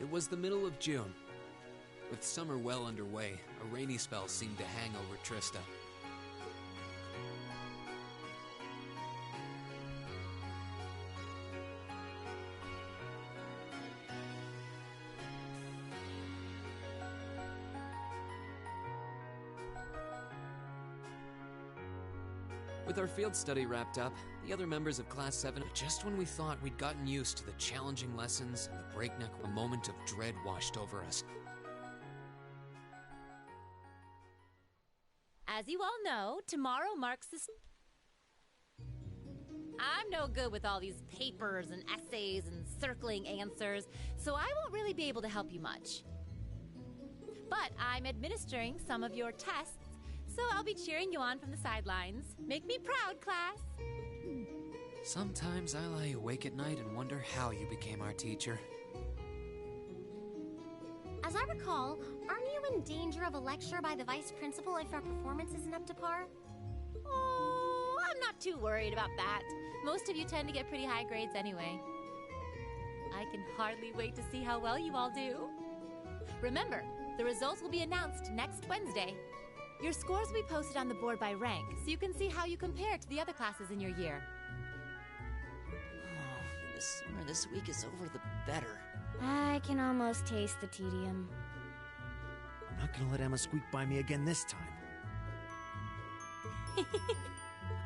It was the middle of June. With summer well underway, a rainy spell seemed to hang over Trista. With our field study wrapped up, the other members of Class 7, just when we thought we'd gotten used to the challenging lessons and the breakneck, a moment of dread washed over us. As you all know, tomorrow marks the... I'm no good with all these papers and essays and circling answers, so I won't really be able to help you much. But I'm administering some of your tests, so I'll be cheering you on from the sidelines. Make me proud, class! Sometimes I lie awake at night and wonder how you became our teacher. As I recall, aren't you in danger of a lecture by the vice principal if our performance isn't up to par? Oh, I'm not too worried about that. Most of you tend to get pretty high grades anyway. I can hardly wait to see how well you all do. Remember, the results will be announced next Wednesday. Your scores will be posted on the board by rank, so you can see how you compare to the other classes in your year. The sooner this week is over, the better. I can almost taste the tedium. I'm not gonna let Emma squeak by me again this time.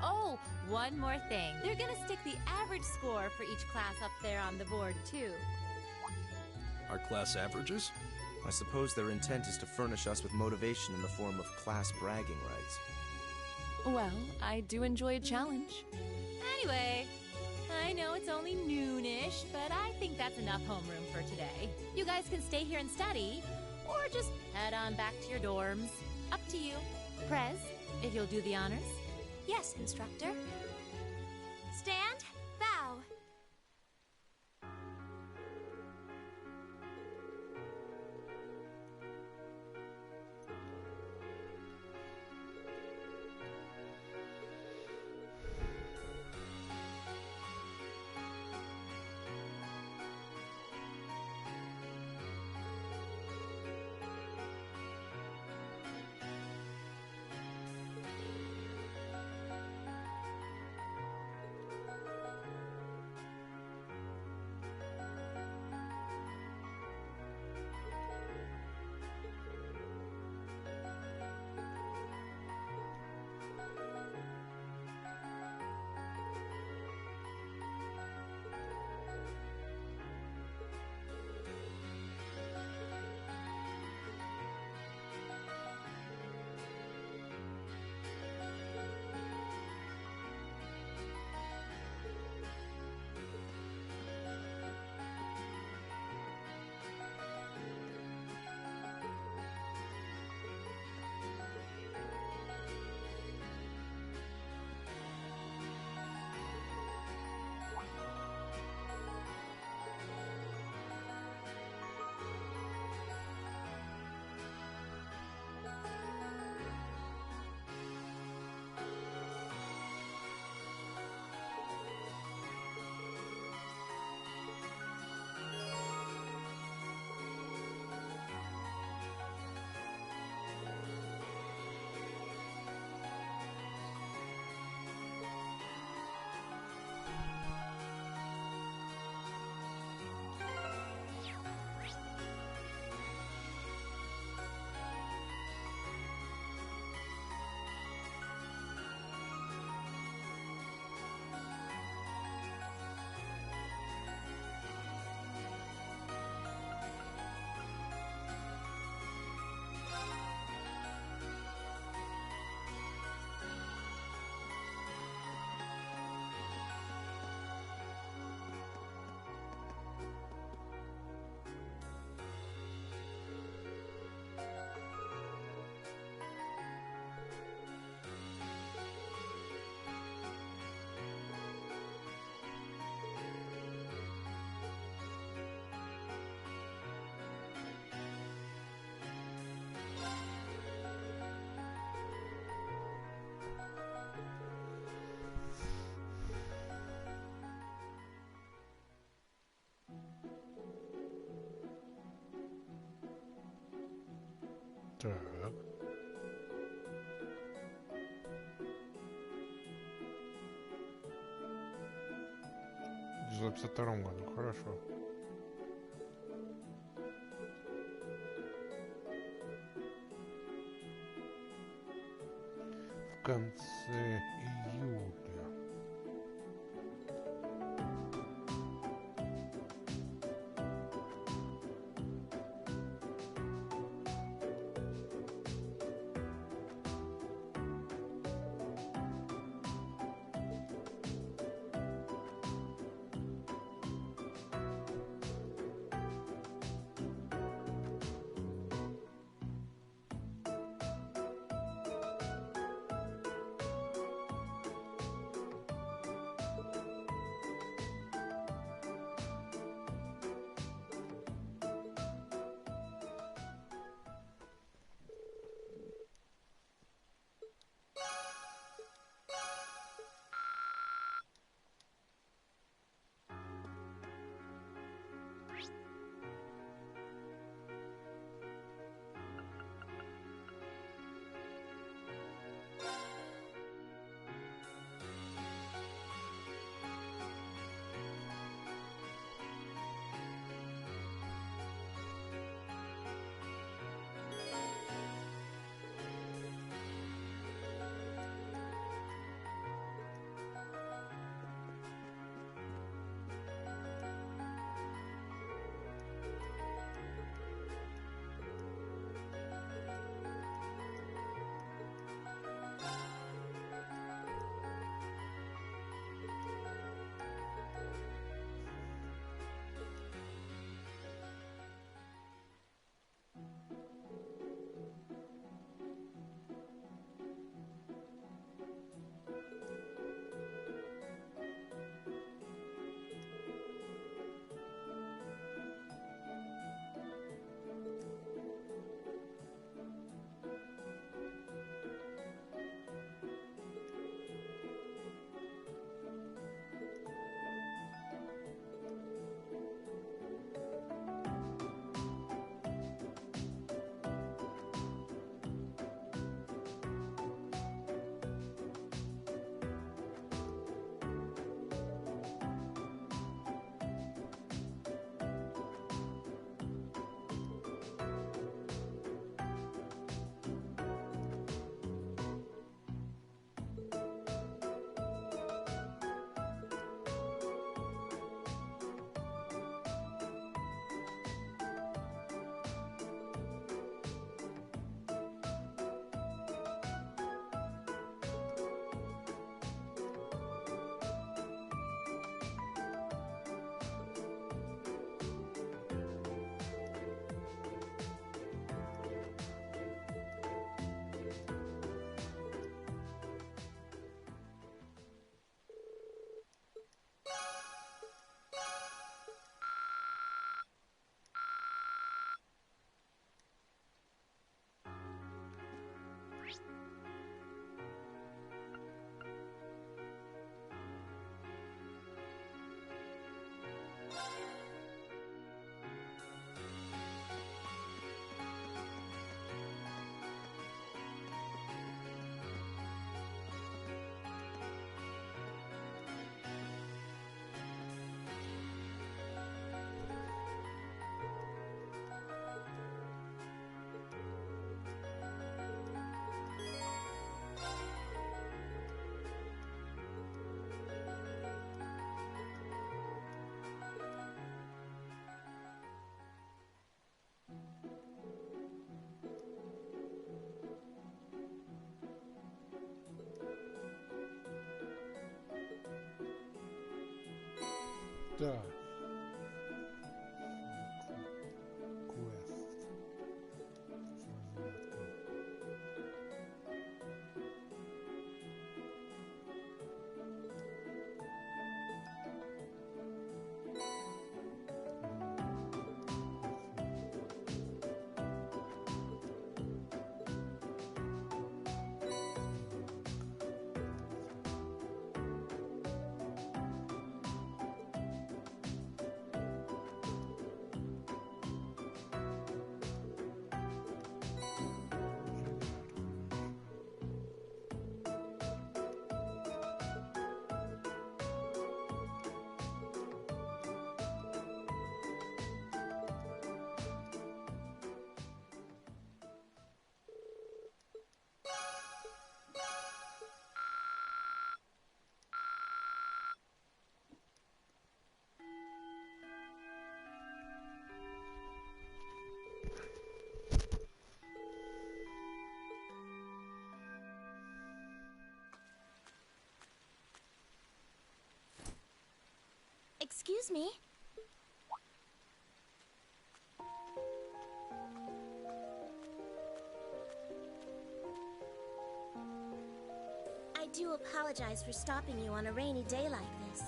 Oh, one more thing. They're gonna stick the average score for each class up there on the board, too. Our class averages? I suppose their intent is to furnish us with motivation in the form of class bragging rights. Well, I do enjoy a challenge. Anyway, I know it's only noonish, but I think that's enough homeroom for today. You guys can stay here and study, or just head on back to your dorms. Up to you. Prez, if you'll do the honors. Yes, instructor. Stand, bow. Так. В 1952 году, хорошо. В конце июля. Так. Квест. Excuse me. I do apologize for stopping you on a rainy day like this.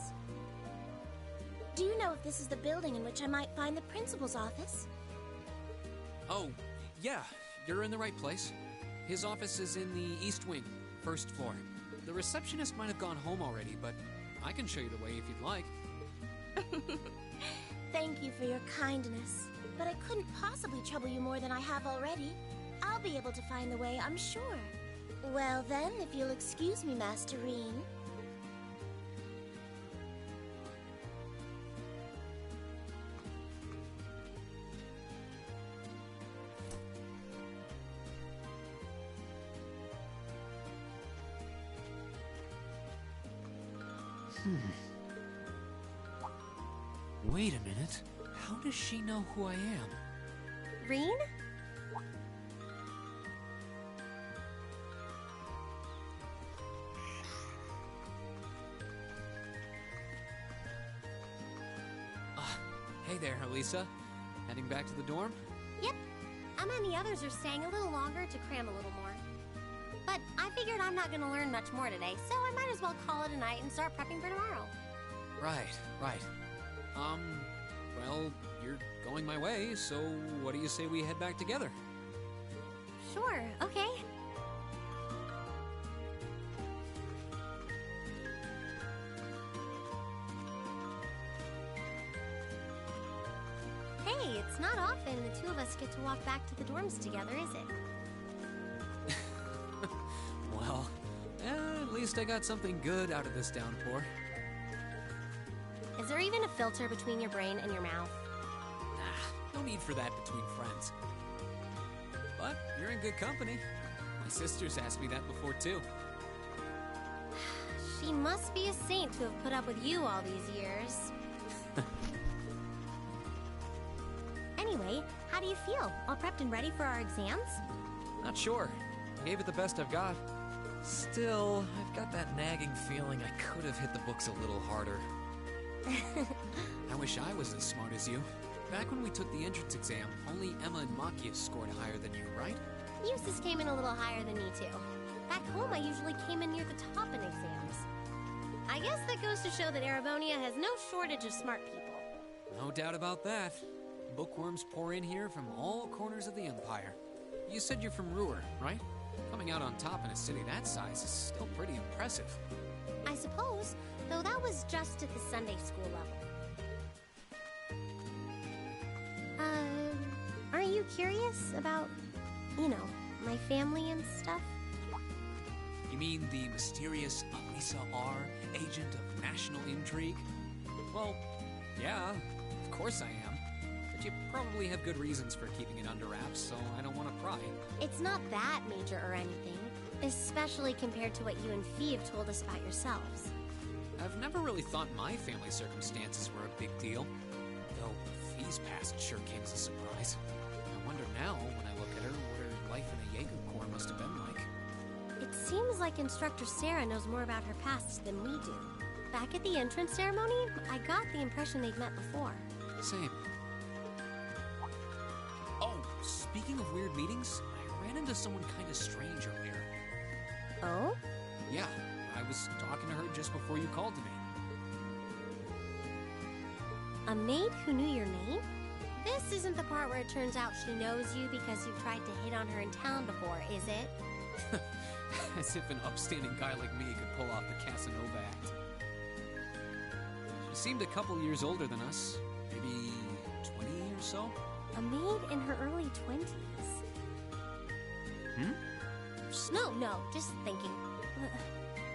Do you know if this is the building in which I might find the principal's office? Oh, yeah, you're in the right place. His office is in the East Wing, first floor. The receptionist might have gone home already, but I can show you the way if you'd like. Thank you for your kindness, but I couldn't possibly trouble you more than I have already. I'll be able to find the way, I'm sure. Well then, if you'll excuse me, Master Reen. Wait a minute. How does she know who I am? Reen? Hey there, Elisa. Heading back to the dorm? Yep. Emma and the others are staying a little longer to cram a little more. But I figured I'm not going to learn much more today, so I might as well call it a night and start prepping for tomorrow. Right. Well, you're going my way, so what do you say we head back together? Sure, okay. Hey, it's not often the two of us get to walk back to the dorms together, is it? Well, at least I got something good out of this downpour. Is there even a filter between your brain and your mouth? No need for that between friends. But you're in good company. My sister's asked me that before, too. She must be a saint to have put up with you all these years. Anyway, how do you feel? All prepped and ready for our exams? Not sure. Gave it the best I've got. Still, I've got that nagging feeling I could have hit the books a little harder. I wish I was as smart as you. Back when we took the entrance exam, only Emma and Makia scored higher than you, right? Eustace came in a little higher than me, too. Back home, I usually came in near the top in exams. I guess that goes to show that Erebonia has no shortage of smart people. No doubt about that. Bookworms pour in here from all corners of the Empire. You said you're from Ruhr, right? Coming out on top in a city that size is still pretty impressive. I suppose, though that was just at the Sunday school level. Aren't you curious about, my family and stuff? You mean the mysterious Elisa R., agent of national intrigue? Well, yeah, of course I am. But you probably have good reasons for keeping it under wraps, so I don't want to pry. It's not that major or anything, especially compared to what you and Fee have told us about yourselves. I've never really thought my family circumstances were a big deal, though Fee's past sure came as a surprise. I wonder now, when I look at her, what her life in a Jaeger Corps must have been like. It seems like Instructor Sarah knows more about her past than we do. Back at the entrance ceremony, I got the impression they'd met before. Same. Oh, speaking of weird meetings, I ran into someone kind of strange earlier. Oh? Yeah, I was talking to her just before you called to me. A maid who knew your name? This isn't the part where it turns out she knows you because you've tried to hit on her in town before, is it? As if an upstanding guy like me could pull off the Casanova act. She seemed a couple years older than us, maybe 20 or so. A maid in her early 20s? No, just thinking.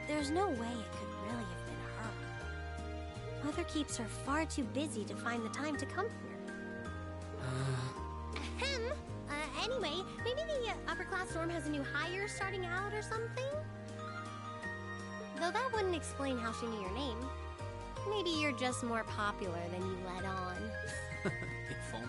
There's no way it could really have been her. Mother keeps her far too busy to find the time to come here. Ahem. Anyway, maybe the upper class dorm has a new hire starting out or something? Though that wouldn't explain how she knew your name. Maybe you're just more popular than you let on. If only.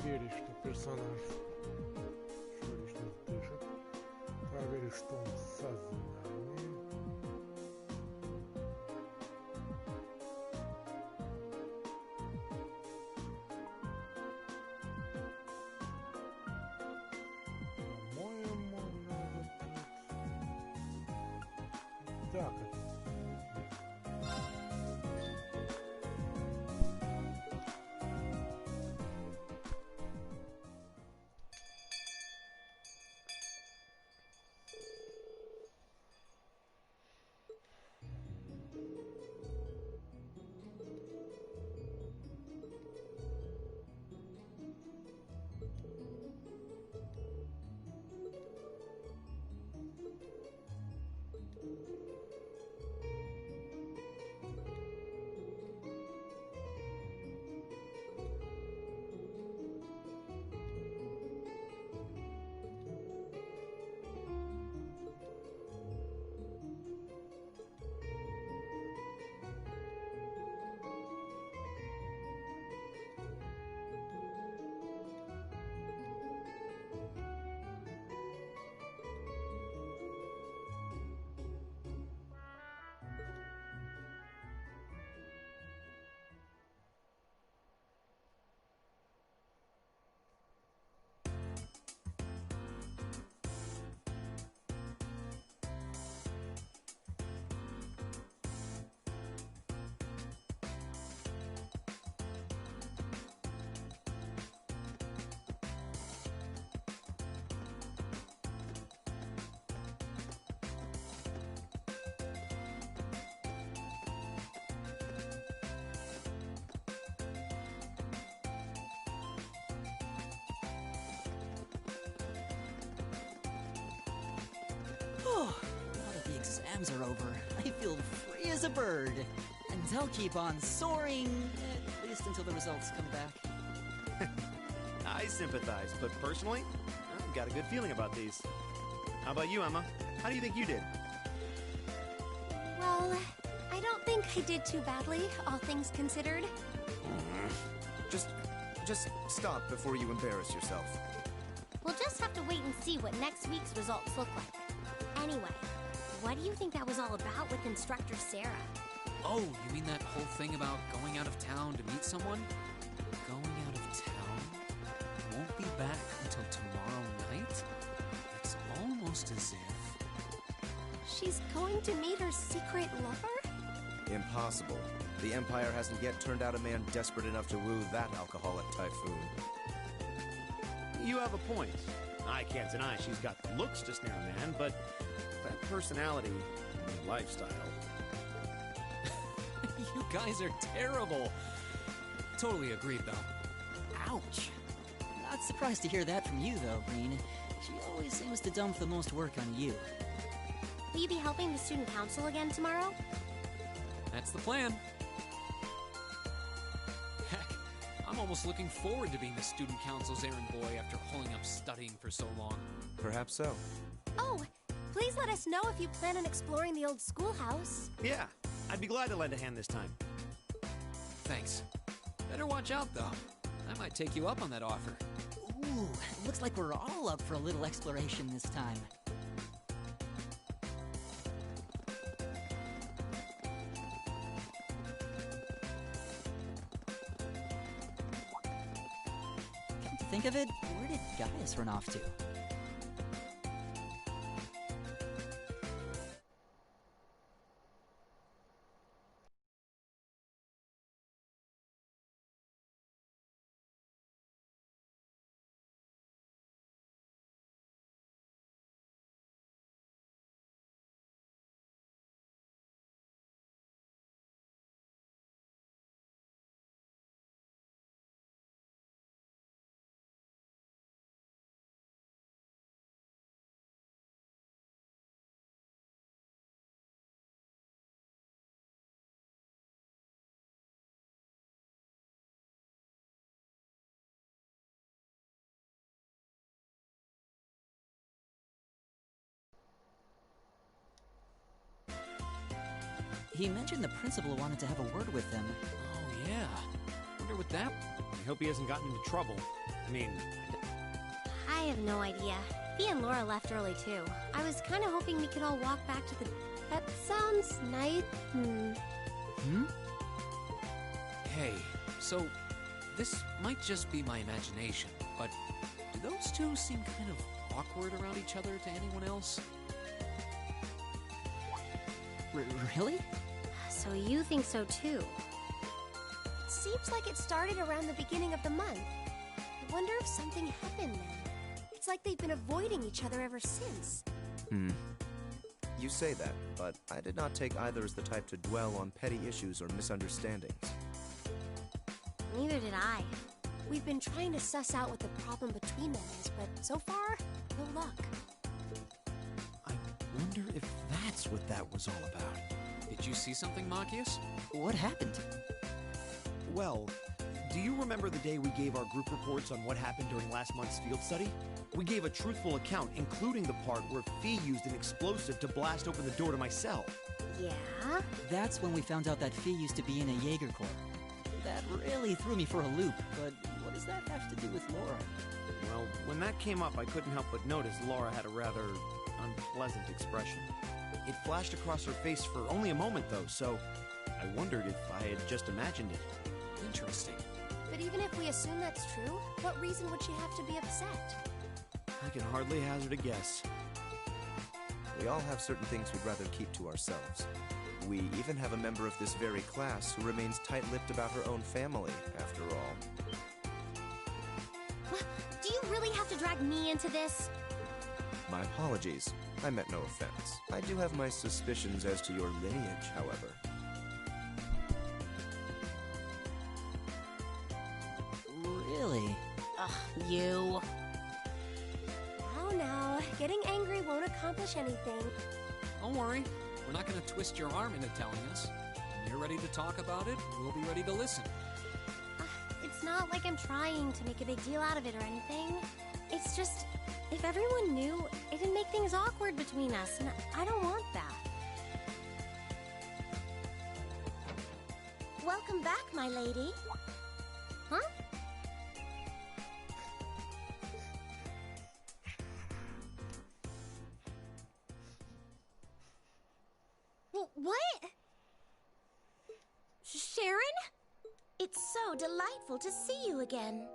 проверить, что персонаж еще лишь не дышит. Проверить, что он в сознании. По-моему, надо тут... Так, Oh, now that the exams are over, I feel free as a bird. And I'll keep on soaring, at least until the results come back. I sympathize, but personally, I've got a good feeling about these. How about you, Emma? How do you think you did? Well, I don't think I did too badly, all things considered. Just stop before you embarrass yourself. We'll just have to wait and see what next week's results look like. Anyway, what do you think that was all about with Instructor Sarah? Oh, you mean that whole thing about going out of town to meet someone? Going out of town? Won't be back until tomorrow night? It's almost as if... She's going to meet her secret lover? Impossible. The Empire hasn't yet turned out a man desperate enough to woo that alcoholic typhoon. You have a point. I can't deny she's got the looks to snare a man, but that personality and lifestyle... You guys are terrible. Totally agreed, though. Ouch. Not surprised to hear that from you, though, Green. She always seems to dump the most work on you. Will you be helping the student council again tomorrow? That's the plan. Heck, I'm almost looking forward to being the student council's errand boy after holding up studying for so long. Perhaps so. Oh, please let us know if you plan on exploring the old schoolhouse. Yeah, I'd be glad to lend a hand this time. Thanks. Better watch out, though. I might take you up on that offer. Ooh, looks like we're all up for a little exploration this time. Come to think of it, where did Gaius run off to? He mentioned the principal wanted to have a word with him. Oh, yeah. Wonder what that... I hope he hasn't gotten into trouble. I mean, I have no idea. Fee and Laura left early too. I was kind of hoping we could all walk back to the... That sounds nice. Hey, so this might just be my imagination, but do those two seem kind of awkward around each other to anyone else? Really? So you think so too? Seems like it started around the beginning of the month. I wonder if something happened then. It's like they've been avoiding each other ever since. You say that, but I did not take either as the type to dwell on petty issues or misunderstandings. Neither did I. We've been trying to suss out what the problem between them is, but so far, no luck. I wonder if that's what that was all about. Did you see something, Machias? What happened? Well, do you remember the day we gave our group reports on what happened during last month's field study? We gave a truthful account, including the part where Fee used an explosive to blast open the door to my cell. Yeah? That's when we found out that Fee used to be in a Jaeger Corps. That really threw me for a loop, but what does that have to do with Laura? Well, when that came up, I couldn't help but notice Laura had a rather unpleasant expression. It flashed across her face for only a moment, though, so I wondered if I had just imagined it. Interesting. But even if we assume that's true, what reason would she have to be upset? I can hardly hazard a guess. We all have certain things we'd rather keep to ourselves. We even have a member of this very class who remains tight-lipped about her own family, after all. Do you really have to drag me into this? My apologies. I meant no offense. I do have my suspicions as to your lineage, however. Really? Ugh, you. Now, getting angry won't accomplish anything. Don't worry. We're not going to twist your arm into telling us. When you're ready to talk about it, we'll be ready to listen. It's not like I'm trying to make a big deal out of it or anything. It's just, if everyone knew, it'd make things awkward between us, and I don't want that. Welcome back, my lady. Huh? What? Sharon? It's so delightful to see you again.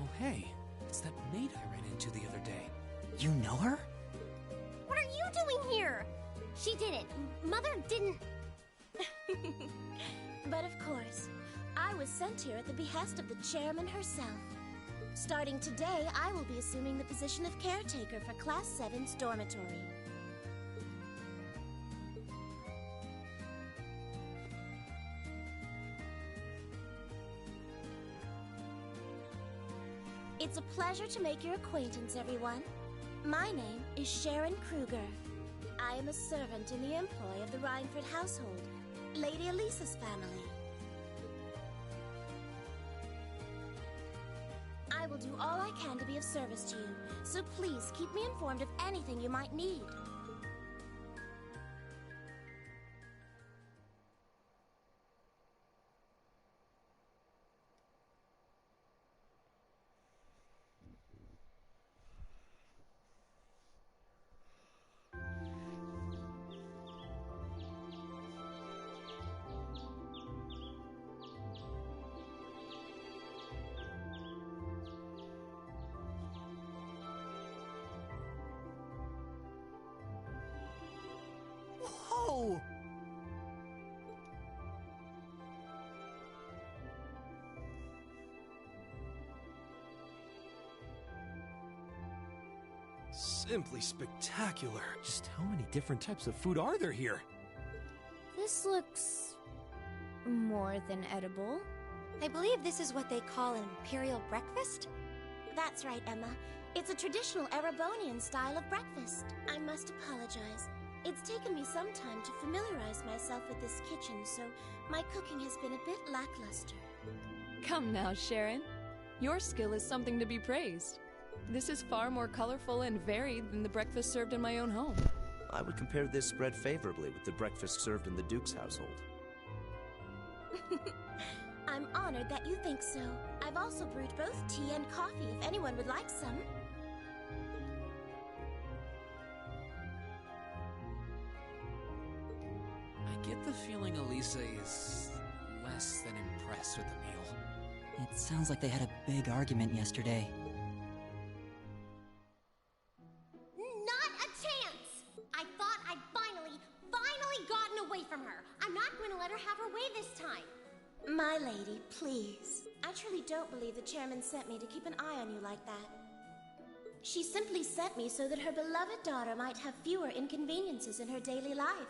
Oh, hey. It's that maid I ran into the other day. You know her? What are you doing here? She didn't. Mother didn't. But of course, I was sent here at the behest of the chairman herself. Starting today, I will be assuming the position of caretaker for Class 7's dormitory. It's a pleasure to make your acquaintance, everyone. My name is Sharon Kruger. I am a servant in the employ of the Rhineford household, Lady Elisa's family. I will do all I can to be of service to you, so please keep me informed of anything you might need. Whoa! Simply spectacular. Just how many different types of food are there here? This looks more than edible. I believe this is what they call an imperial breakfast? That's right, Emma. It's a traditional Erebonian style of breakfast. I must apologize. It's taken me some time to familiarize myself with this kitchen, so my cooking has been a bit lackluster. Come now, Sharon. Your skill is something to be praised. This is far more colorful and varied than the breakfast served in my own home. I would compare this spread favorably with the breakfast served in the Duke's household. I'm honored that you think so. I've also brewed both tea and coffee if anyone would like some. I get the feeling Elisa is less than impressed with the meal. It sounds like they had a big argument yesterday. Not a chance! I thought I'd finally gotten away from her. I'm not going to let her have her way this time. My lady, please. I truly don't believe the chairman sent me to keep an eye on you like that. She simply sent me so that her beloved daughter might have fewer inconveniences in her daily life.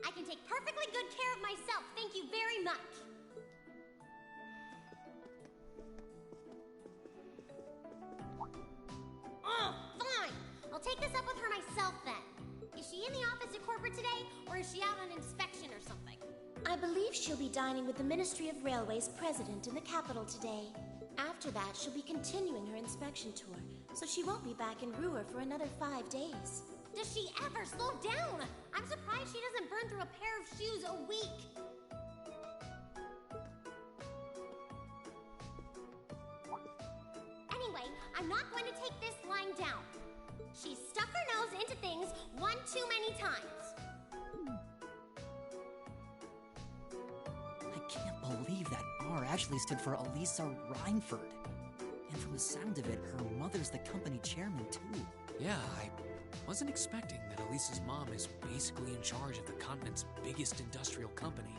I can take perfectly good care of myself, thank you very much. Oh, fine! I'll take this up with her myself then. Is she in the office at corporate today, or is she out on inspection or something? I believe she'll be dining with the Ministry of Railways president in the capital today. After that, she'll be continuing her inspection tour, so she won't be back in Ruhr for another 5 days. Does she ever slow down? I'm surprised she doesn't burn through a pair of shoes a week. Anyway, I'm not going to take this lying down. She's stuck her nose into things one too many times. I can't believe that R actually stood for Elisa Reinford. And from the sound of it, her mother's the company chairman too. Yeah, I wasn't expecting that Elisa's mom is basically in charge of the continent's biggest industrial company.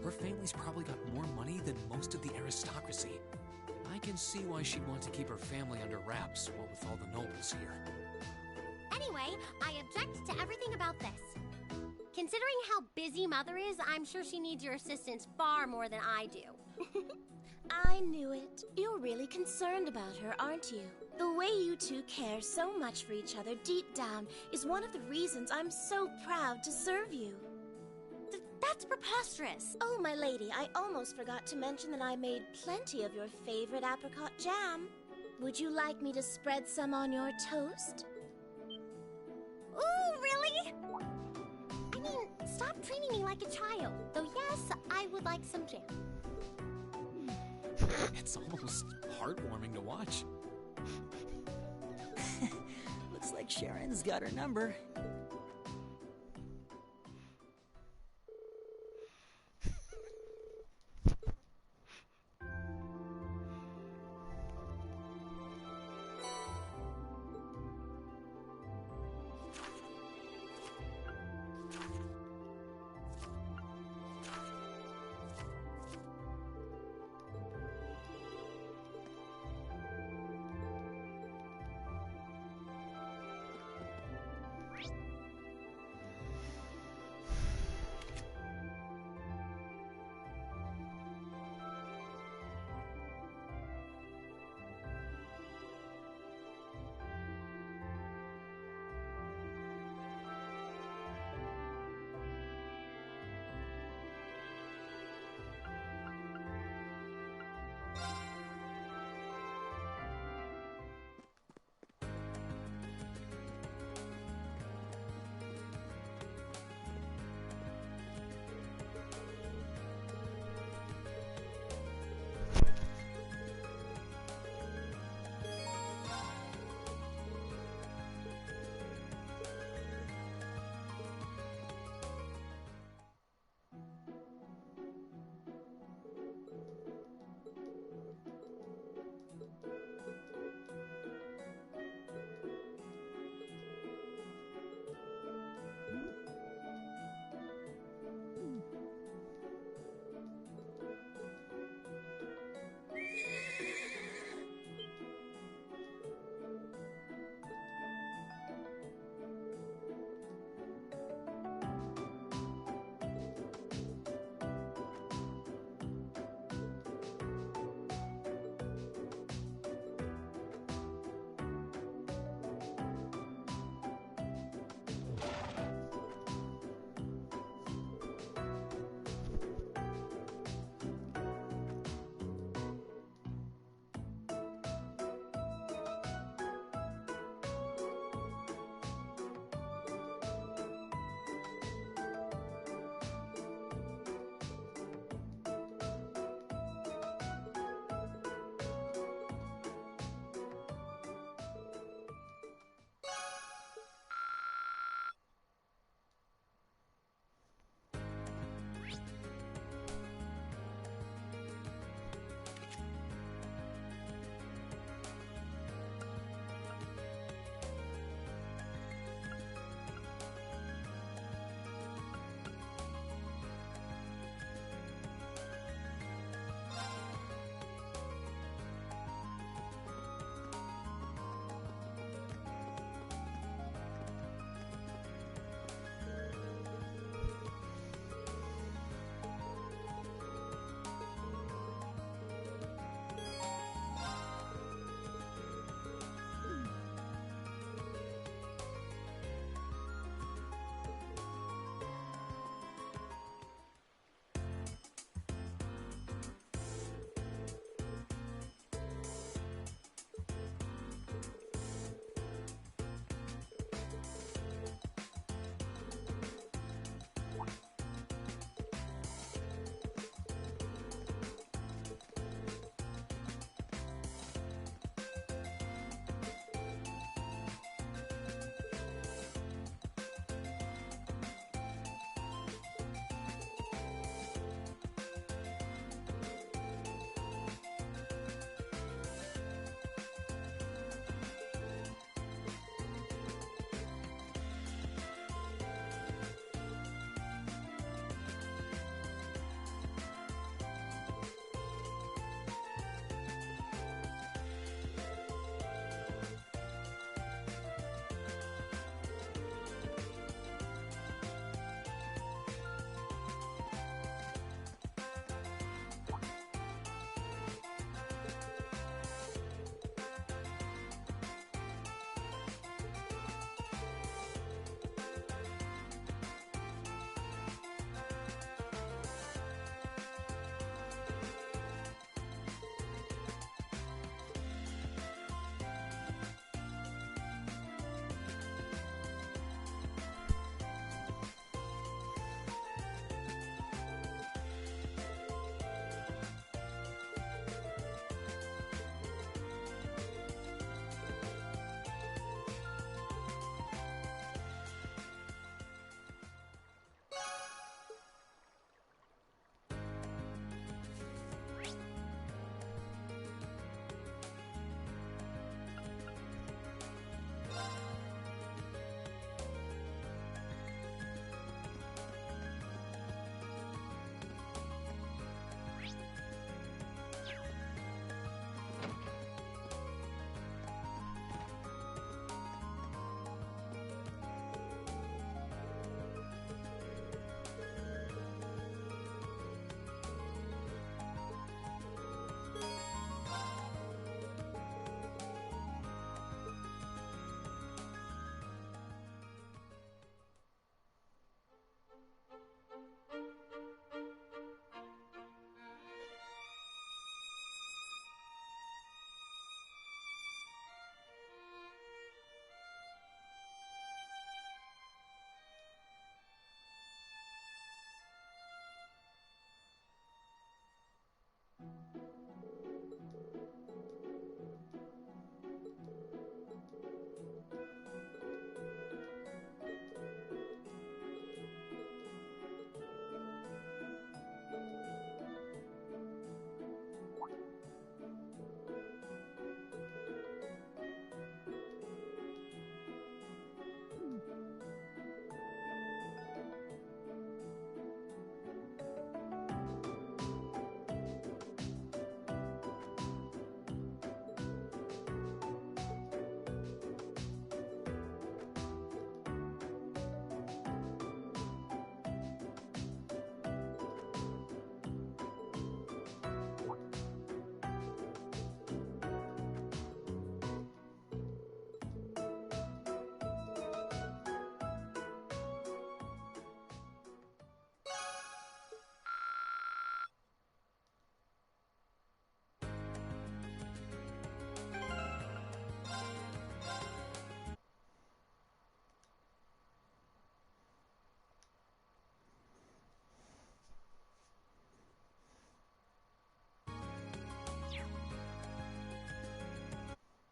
Her family's probably got more money than most of the aristocracy. I can see why she'd want to keep her family under wraps, what with all the nobles here. Anyway, I object to everything about this. Considering how busy Mother is, I'm sure she needs your assistance far more than I do. I knew it. You're really concerned about her, aren't you? The way you two care so much for each other deep down is one of the reasons I'm so proud to serve you. That's preposterous. Oh, my lady, I almost forgot to mention that I made plenty of your favorite apricot jam. Would you like me to spread some on your toast? Ooh, really? I mean, stop treating me like a child. Though yes, I would like some jam. It's almost heartwarming to watch. Looks like Sharon's got her number.